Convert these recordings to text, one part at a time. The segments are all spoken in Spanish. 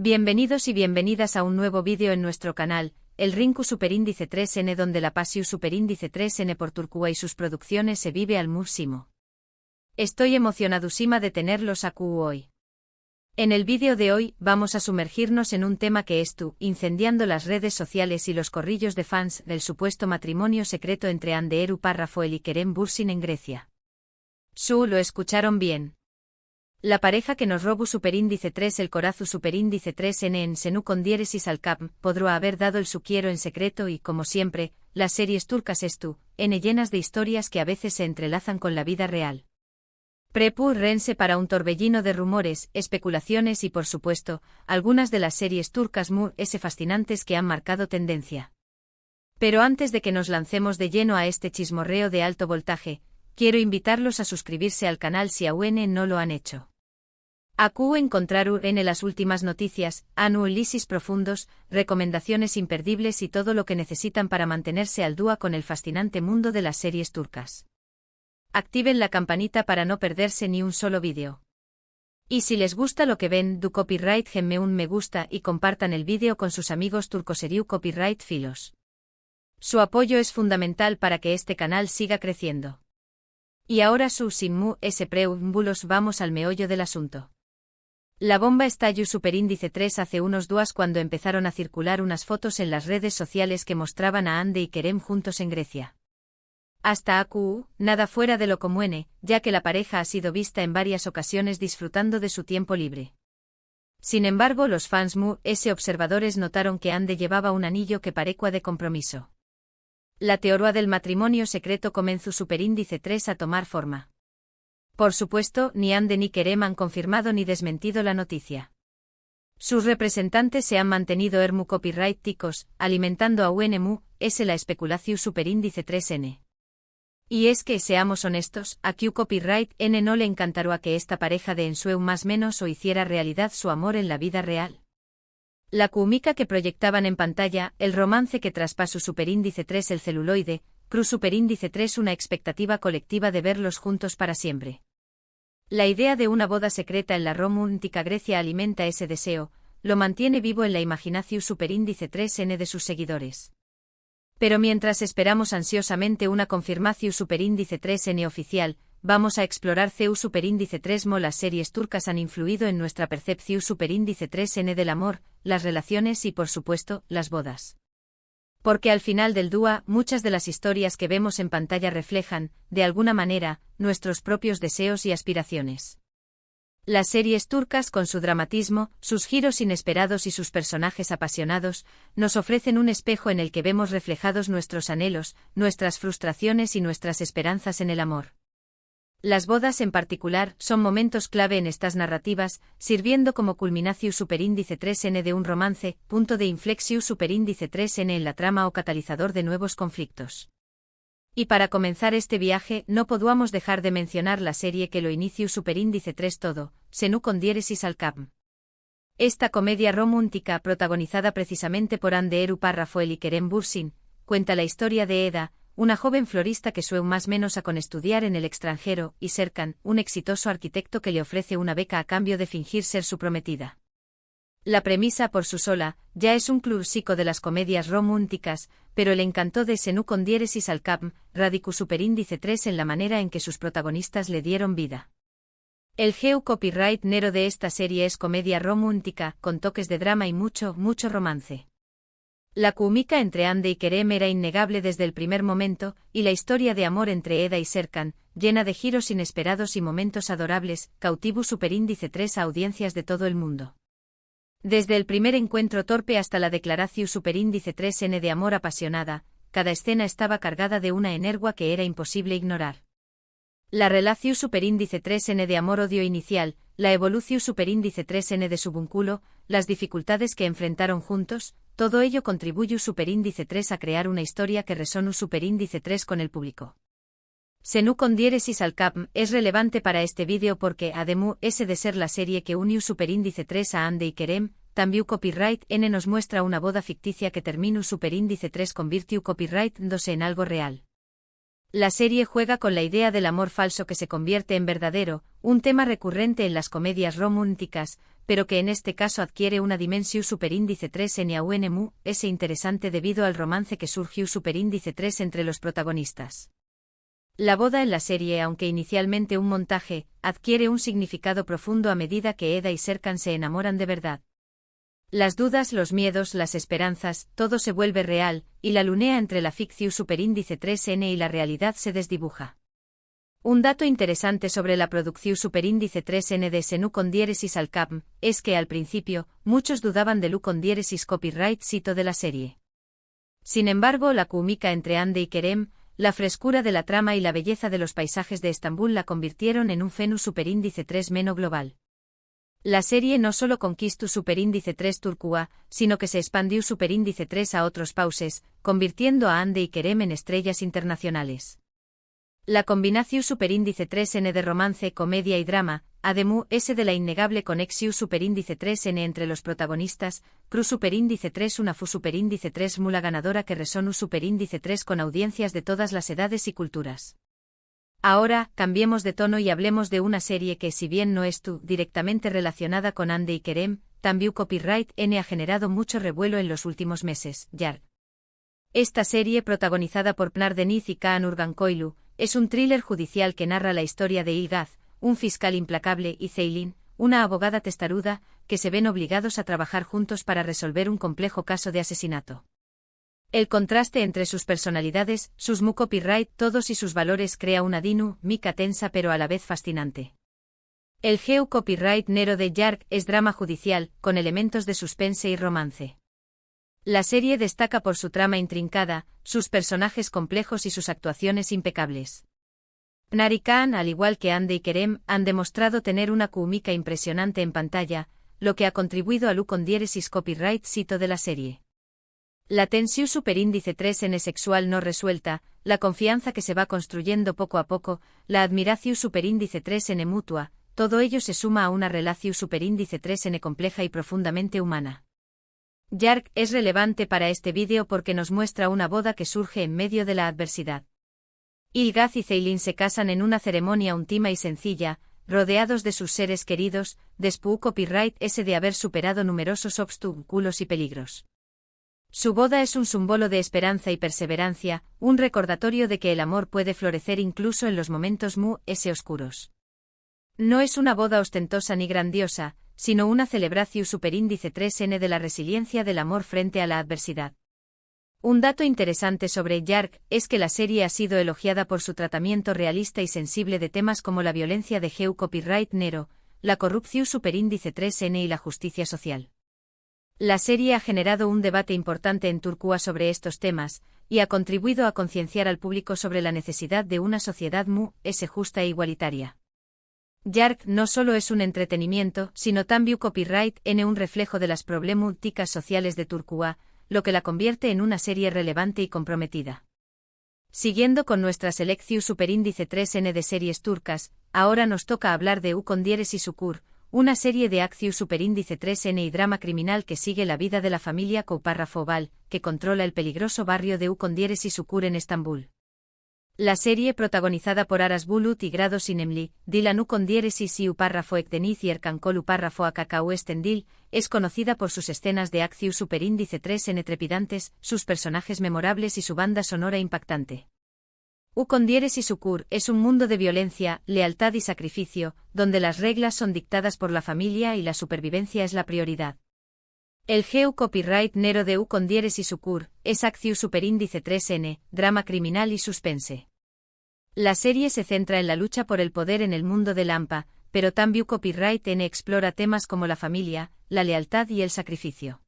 Bienvenidos y bienvenidas a un nuevo vídeo en nuestro canal, el Rinku Superíndice 3N, donde la Pasiu Superíndice 3N por Turcua y sus producciones se vive al máximo. Estoy emocionadísima de tenerlos aquí hoy. En el vídeo de hoy vamos a sumergirnos en un tema que estuvo incendiando las redes sociales y los corrillos de fans del supuesto matrimonio secreto entre Hande Erupar Rafael y Kerem Bürsin en Grecia. Lo escucharon bien. La pareja que nos robó Superíndice 3 el Corazu Superíndice 3N en Senu con diéresis al cap podrá haber dado el su quiero en secreto y, como siempre, las series turcas llenas de historias que a veces se entrelazan con la vida real. Rense para un torbellino de rumores, especulaciones y, por supuesto, algunas de las series turcas fascinantes que han marcado tendencia. Pero antes de que nos lancemos de lleno a este chismorreo de alto voltaje, quiero invitarlos a suscribirse al canal si aún no lo han hecho. Aquí encontraron las últimas noticias, análisis profundos, recomendaciones imperdibles y todo lo que necesitan para mantenerse al día con el fascinante mundo de las series turcas. Activen la campanita para no perderse ni un solo vídeo. Y si les gusta lo que ven, du copyright genme un me gusta y compartan el vídeo con sus amigos turcoseriu copyright filos. Su apoyo es fundamental para que este canal siga creciendo. Y ahora sin preámbulos vamos al meollo del asunto. La bomba estalló Superíndice 3 hace unos días cuando empezaron a circular unas fotos en las redes sociales que mostraban a Hande y Kerem juntos en Grecia. Hasta aquí, nada fuera de lo común, ya que la pareja ha sido vista en varias ocasiones disfrutando de su tiempo libre. Sin embargo, los fans observadores notaron que Hande llevaba un anillo que parecía de compromiso. La teoría del matrimonio secreto comenzó Superíndice 3 a tomar forma. Por supuesto, ni Hande ni Kerem han confirmado ni desmentido la noticia. Sus representantes se han mantenido copyrighticos, alimentando a la especulación Superíndice 3N. Y es que, seamos honestos, a Copyright N no le encantaría que esta pareja de ensueu más menos o hiciera realidad su amor en la vida real. La química que proyectaban en pantalla, el romance que traspasó Superíndice 3 el celuloide, Cruz Superíndice 3 una expectativa colectiva de verlos juntos para siempre. La idea de una boda secreta en la romántica Grecia alimenta ese deseo, lo mantiene vivo en la imaginación Superíndice 3N de sus seguidores. Pero mientras esperamos ansiosamente una confirmación Superíndice 3N oficial, vamos a explorar Superíndice 3 las series turcas han influido en nuestra percepción Superíndice 3N del amor, las relaciones y, por supuesto, las bodas. Porque al final del día, muchas de las historias que vemos en pantalla reflejan, de alguna manera, nuestros propios deseos y aspiraciones. Las series turcas, con su dramatismo, sus giros inesperados y sus personajes apasionados, nos ofrecen un espejo en el que vemos reflejados nuestros anhelos, nuestras frustraciones y nuestras esperanzas en el amor. Las bodas en particular son momentos clave en estas narrativas, sirviendo como culminación Superíndice 3N de un romance, punto de inflexión Superíndice 3N en la trama o catalizador de nuevos conflictos. Y para comenzar este viaje no podemos dejar de mencionar la serie que lo inició Superíndice 3 todo, Senu con diéresis al cap. Esta comedia romántica protagonizada precisamente por Hande Erupar Rafael y Kerem Bürsin, cuenta la historia de Eda, una joven florista que suele más menos a con estudiar en el extranjero, y Serkan, un exitoso arquitecto que le ofrece una beca a cambio de fingir ser su prometida. La premisa por su sola, ya es un clásico de las comedias románticas, pero el encanto de Senu con diéresis al cap, radicó Superíndice 3 en la manera en que sus protagonistas le dieron vida. El copyright nero de esta serie es comedia romántica, con toques de drama y mucho romance. La química entre Hande y Kerem era innegable desde el primer momento, y la historia de amor entre Eda y Serkan, llena de giros inesperados y momentos adorables, cautivó Superíndice 3 a audiencias de todo el mundo. Desde el primer encuentro torpe hasta la declaración Superíndice 3N de amor apasionada, cada escena estaba cargada de una energía que era imposible ignorar. La relación Superíndice 3N de amor-odio inicial, la evolución Superíndice 3N de su vínculo, las dificultades que enfrentaron juntos, todo ello contribuyó Superíndice 3 a crear una historia que resonó Superíndice 3 con el público. Senu con diéresis al cap es relevante para este vídeo porque, además de ser la serie que unió Superíndice 3 a Hande y Kerem, también Copyright N nos muestra una boda ficticia que terminó Superíndice 3 convirtió Copyright 2 en algo real. La serie juega con la idea del amor falso que se convierte en verdadero, un tema recurrente en las comedias románticas, pero que en este caso adquiere una dimensión superíndice 3n a UNMU, es interesante debido al romance que surgió superíndice 3 entre los protagonistas. La boda en la serie, aunque inicialmente un montaje, adquiere un significado profundo a medida que Eda y Serkan se enamoran de verdad. Las dudas, los miedos, las esperanzas, todo se vuelve real, y la lunea entre la ficción superíndice 3n y la realidad se desdibuja. Un dato interesante sobre la producción superíndice 3n de Senu con diéresis al CAPM es que al principio, muchos dudaban del U con diéresis copyright sito de la serie. Sin embargo, la química entre Hande y Kerem, la frescura de la trama y la belleza de los paisajes de Estambul la convirtieron en un Fenu superíndice 3 meno global. La serie no solo conquistó superíndice 3 Turcua, sino que se expandió superíndice 3 a otros pauses, convirtiendo a Hande y Kerem en estrellas internacionales. La combinación superíndice 3n de romance, comedia y drama, además es de la innegable conexión superíndice 3n entre los protagonistas, Cru superíndice 3 una Fu superíndice 3 mula ganadora que resonu superíndice 3 con audiencias de todas las edades y culturas. Ahora, cambiemos de tono y hablemos de una serie que, si bien no es directamente relacionada con Hande y Kerem, también Copyright N ha generado mucho revuelo en los últimos meses, Yark. Esta serie, protagonizada por Pınar Deniz y Kaan Urgankoğlu, es un thriller judicial que narra la historia de Ilgaz, un fiscal implacable, y Ceylin, una abogada testaruda, que se ven obligados a trabajar juntos para resolver un complejo caso de asesinato. El contraste entre sus personalidades, sus mu copyright todos y sus valores crea una dinámica tensa pero a la vez fascinante. El geu copyright nero de Yark es drama judicial, con elementos de suspense y romance. La serie destaca por su trama intrincada, sus personajes complejos y sus actuaciones impecables. Pınar y Kaan, al igual que Hande y Kerem, han demostrado tener una química impresionante en pantalla, lo que ha contribuido al U con diéresis copyright sito de la serie. La tensión superíndice 3n sexual no resuelta, la confianza que se va construyendo poco a poco, la admiración superíndice 3n mutua, todo ello se suma a una relación superíndice 3n compleja y profundamente humana. Yark es relevante para este vídeo porque nos muestra una boda que surge en medio de la adversidad. Ilgaz y Ceylin se casan en una ceremonia íntima y sencilla, rodeados de sus seres queridos, después copyright S de haber superado numerosos obstáculos y peligros. Su boda es un símbolo de esperanza y perseverancia, un recordatorio de que el amor puede florecer incluso en los momentos oscuros. No es una boda ostentosa ni grandiosa, sino una celebración superíndice 3n de la resiliencia del amor frente a la adversidad. Un dato interesante sobre Yark es que la serie ha sido elogiada por su tratamiento realista y sensible de temas como la violencia de geu copyright nero, la corrupción superíndice 3n y la justicia social. La serie ha generado un debate importante en Turquía sobre estos temas, y ha contribuido a concienciar al público sobre la necesidad de una sociedad justa e igualitaria. Yark no solo es un entretenimiento, sino también copyright N un reflejo de las problemáticas sociales de Turquía, lo que la convierte en una serie relevante y comprometida. Siguiendo con nuestra selección superíndice 3n de series turcas, ahora nos toca hablar de U con diéresis Ukur, una serie de acción superíndice 3n y drama criminal que sigue la vida de la familia Koparrafobal, que controla el peligroso barrio de U con diéresis Ukur en Estambul. La serie, protagonizada por Aras Bulut y Grados Inemli, Dilan U con diéresis y Párrafo Ekdeniz y Erkankol Párrafo Akakau Estendil, es conocida por sus escenas de acción superíndice 3n trepidantes, sus personajes memorables y su banda sonora impactante. U con diéresis Ukur es un mundo de violencia, lealtad y sacrificio, donde las reglas son dictadas por la familia y la supervivencia es la prioridad. El geu copyright nero de U con diéresis Ukur es acción superíndice 3n, drama criminal y suspense. La serie se centra en la lucha por el poder en el mundo de Lampa, pero también copyright N explora temas como la familia, la lealtad y el sacrificio.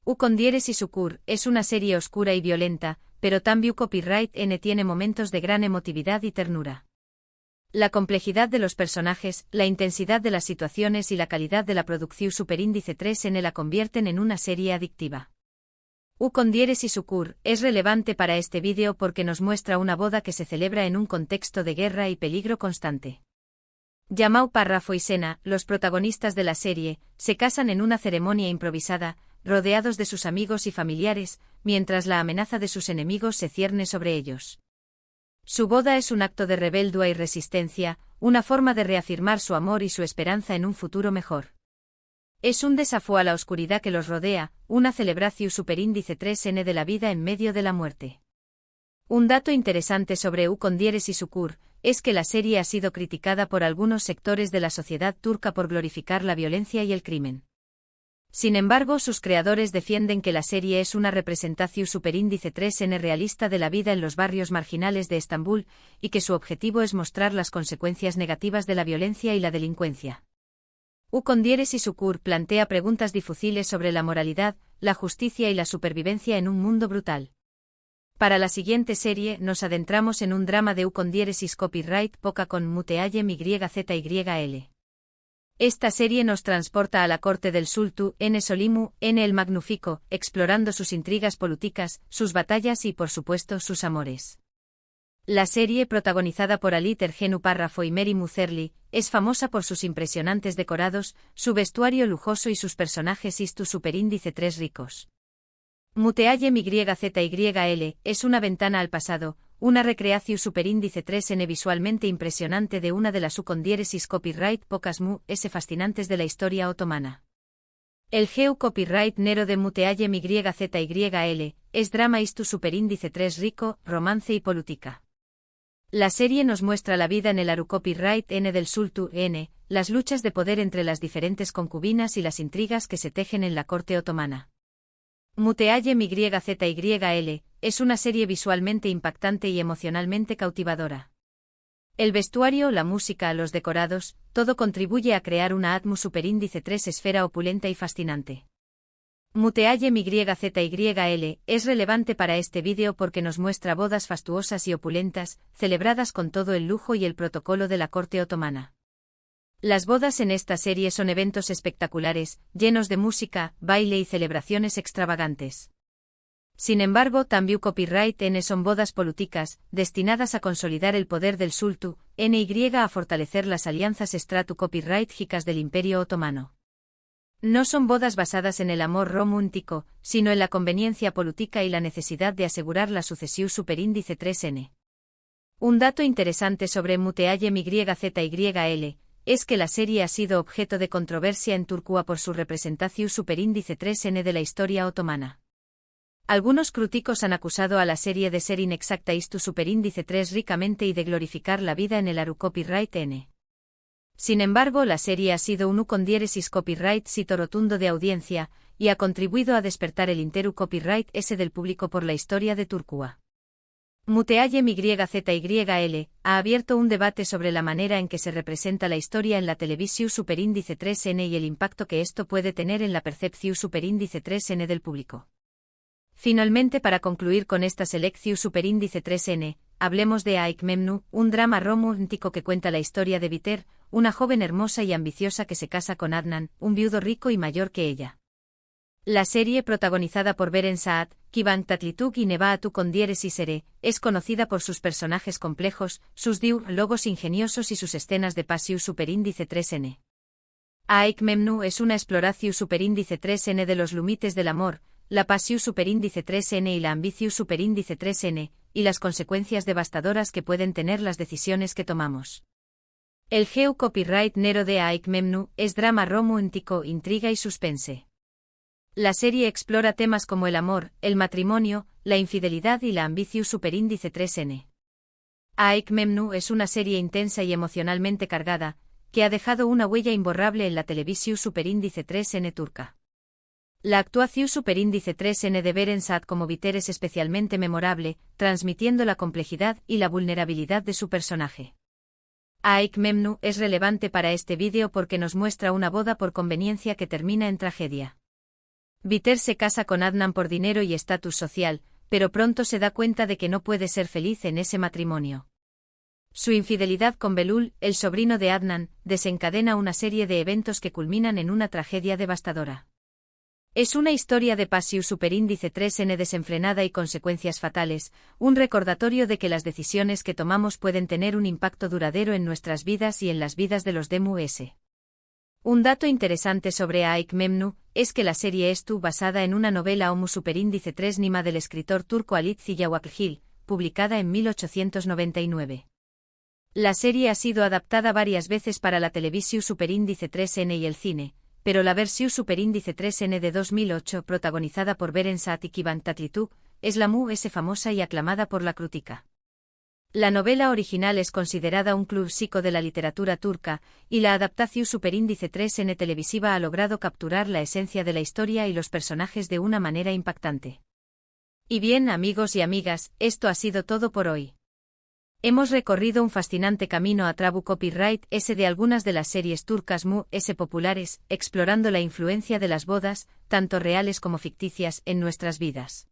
U con diéresis Ukur es una serie oscura y violenta, pero también copyright N tiene momentos de gran emotividad y ternura. La complejidad de los personajes, la intensidad de las situaciones y la calidad de la producción superíndice 3n la convierten en una serie adictiva. U con diéresis Ukur es relevante para este vídeo porque nos muestra una boda que se celebra en un contexto de guerra y peligro constante. Yamal Párrafo y Sena, los protagonistas de la serie, se casan en una ceremonia improvisada, rodeados de sus amigos y familiares, mientras la amenaza de sus enemigos se cierne sobre ellos. Su boda es un acto de rebeldía y resistencia, una forma de reafirmar su amor y su esperanza en un futuro mejor. Es un desafío a la oscuridad que los rodea, una celebratio superíndice 3n de la vida en medio de la muerte. Un dato interesante sobre U con diéresis y Sukur es que la serie ha sido criticada por algunos sectores de la sociedad turca por glorificar la violencia y el crimen. Sin embargo, sus creadores defienden que la serie es una representación superíndice 3n realista de la vida en los barrios marginales de Estambul, y que su objetivo es mostrar las consecuencias negativas de la violencia y la delincuencia. U con diéresis y Sukur plantea preguntas difíciles sobre la moralidad, la justicia y la supervivencia en un mundo brutal. Para la siguiente serie nos adentramos en un drama de U con diéresis copyright poca con Muteayem YZYL. Esta serie nos transporta a la corte del Sultán N. Solimu N. el Magnífico, explorando sus intrigas políticas, sus batallas y por supuesto sus amores. La serie, protagonizada por Ali Tergenu Párrafo y Mary Muzerli, es famosa por sus impresionantes decorados, su vestuario lujoso y sus personajes Istu superíndice 3 ricos. Muteayem YZYL es una ventana al pasado, una recreación superíndice 3n visualmente impresionante de una de las U con diéresis copyright pocas mu.s fascinantes de la historia otomana. El GEU copyright Nero de Muteayem YZYL es drama Istu superíndice 3 rico, romance y política. La serie nos muestra la vida en el Aru copyright N del Sultán N, las luchas de poder entre las diferentes concubinas y las intrigas que se tejen en la corte otomana. Muteayem YZYL es una serie visualmente impactante y emocionalmente cautivadora. El vestuario, la música, los decorados, todo contribuye a crear una atmu superíndice 3 esfera opulenta y fascinante. Muteayem YZYL es relevante para este vídeo porque nos muestra bodas fastuosas y opulentas, celebradas con todo el lujo y el protocolo de la corte otomana. Las bodas en esta serie son eventos espectaculares, llenos de música, baile y celebraciones extravagantes. Sin embargo, también copyright N son bodas políticas, destinadas a consolidar el poder del Sultán NY a fortalecer las alianzas stratu copyright jicas del Imperio Otomano. No son bodas basadas en el amor romántico, sino en la conveniencia política y la necesidad de asegurar la sucesión superíndice 3n. Un dato interesante sobre Muteayem YZYL es que la serie ha sido objeto de controversia en Turquía por su representación superíndice 3n de la historia otomana. Algunos críticos han acusado a la serie de ser inexacta Istu superíndice 3 ricamente y de glorificar la vida en el Aru copyright N. Sin embargo, la serie ha sido un U con diéresis copyright sito rotundo de audiencia, y ha contribuido a despertar el interu copyright S del público por la historia de Turquía. Muteayem YZYL ha abierto un debate sobre la manera en que se representa la historia en la televisión superíndice 3n y el impacto que esto puede tener en la percepción superíndice 3n del público. Finalmente, para concluir con esta selección superíndice 3n, hablemos de Aik Memnu, un drama romántico que cuenta la historia de Biter, una joven hermosa y ambiciosa que se casa con Adnan, un viudo rico y mayor que ella. La serie, protagonizada por Beren Saat, Kivan Tatlituk y Nebaatu con diéresis ere, es conocida por sus personajes complejos, sus diálogos ingeniosos y sus escenas de pasión superíndice 3n. Aik Memnu es una exploración superíndice 3n de los límites del amor, la pasión superíndice 3n y la ambición superíndice 3n, y las consecuencias devastadoras que pueden tener las decisiones que tomamos. El GEU copyright Nero de Aik Memnu es drama romántico, intriga y suspense. La serie explora temas como el amor, el matrimonio, la infidelidad y la ambición superíndice 3n. Aik Memnu es una serie intensa y emocionalmente cargada, que ha dejado una huella imborrable en la televisión superíndice 3n turca. La actuación superíndice 3n de Beren Saat como Biter es especialmente memorable, transmitiendo la complejidad y la vulnerabilidad de su personaje. Aik Memnu es relevante para este vídeo porque nos muestra una boda por conveniencia que termina en tragedia. Biter se casa con Adnan por dinero y estatus social, pero pronto se da cuenta de que no puede ser feliz en ese matrimonio. Su infidelidad con Belul, el sobrino de Adnan, desencadena una serie de eventos que culminan en una tragedia devastadora. Es una historia de pasión superíndice 3n desenfrenada y consecuencias fatales, un recordatorio de que las decisiones que tomamos pueden tener un impacto duradero en nuestras vidas y en las vidas de los DMUS. Un dato interesante sobre Aik Memnu es que la serie estuvo basada en una novela Homo superíndice 3 Nima del escritor turco Halit Ziyawaklgil, publicada en 1899. La serie ha sido adaptada varias veces para la televisión superíndice 3n y el cine, pero la versión superíndice 3N de 2008, protagonizada por Beren Saat y Kivan Tatlituk, es la famosa y aclamada por la crítica. La novela original es considerada un clásico de la literatura turca, y la adaptación superíndice 3N televisiva ha logrado capturar la esencia de la historia y los personajes de una manera impactante. Y bien, amigos y amigas, esto ha sido todo por hoy. Hemos recorrido un fascinante camino a través copyright S de algunas de las series turcas populares, explorando la influencia de las bodas, tanto reales como ficticias, en nuestras vidas.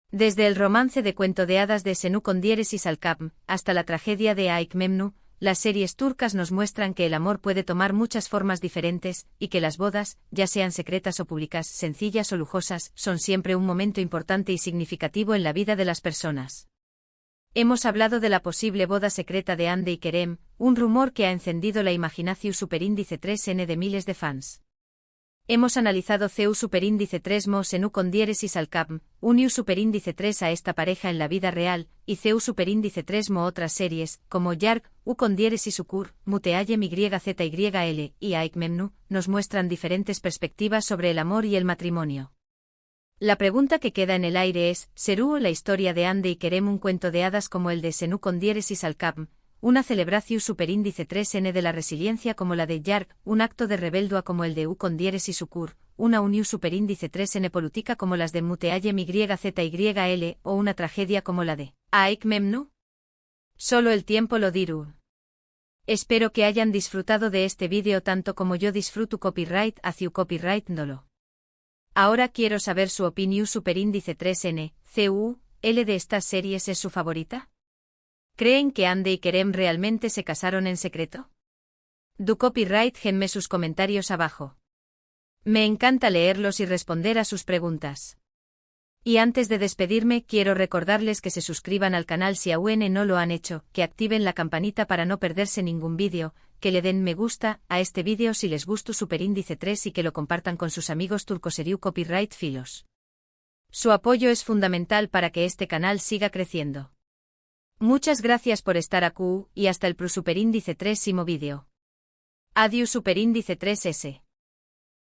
Desde el romance de cuento de hadas de Senú Condieres y Salkapm, hasta la tragedia de Aik Memnu, las series turcas nos muestran que el amor puede tomar muchas formas diferentes, y que las bodas, ya sean secretas o públicas, sencillas o lujosas, son siempre un momento importante y significativo en la vida de las personas. Hemos hablado de la posible boda secreta de Hande y Kerem, un rumor que ha encendido la imaginación superíndice 3N de miles de fans. Hemos analizado CEU superíndice 3 Senú Condieres y Salkapm, un superíndice 3 a esta pareja en la vida real, y CEU superíndice 3 otras series, como Yark, Condieres y Sukur, Muteayem YZYL, y Aik Memnu, nos muestran diferentes perspectivas sobre el amor y el matrimonio. La pregunta que queda en el aire es, ¿será la historia de Hande y Kerem un cuento de hadas como el de Senú Condieres y Salkapm, una celebración superíndice 3N de la resiliencia como la de Yark, un acto de rebeldía como el de Condieres y Sukur, una unión superíndice 3N política como las de Muteayem YZYL, o una tragedia como la de Aik Memnu? Solo el tiempo lo dirá. Espero que hayan disfrutado de este vídeo tanto como yo disfruto copyright hacia copyright dolo. Ahora quiero saber su opinión superíndice 3N, CU, L de estas series es su favorita. ¿Creen que Hande y Kerem realmente se casaron en secreto? Du copyright genme sus comentarios abajo. Me encanta leerlos y responder a sus preguntas. Y antes de despedirme quiero recordarles que se suscriban al canal si aún no lo han hecho, que activen la campanita para no perderse ningún vídeo, que le den me gusta a este vídeo si les gustó superíndice 3 y que lo compartan con sus amigos turcoseriu copyright filos. Su apoyo es fundamental para que este canal siga creciendo. Muchas gracias por estar aquí y hasta el superíndice 3 vídeo. Adiós superíndice 3S.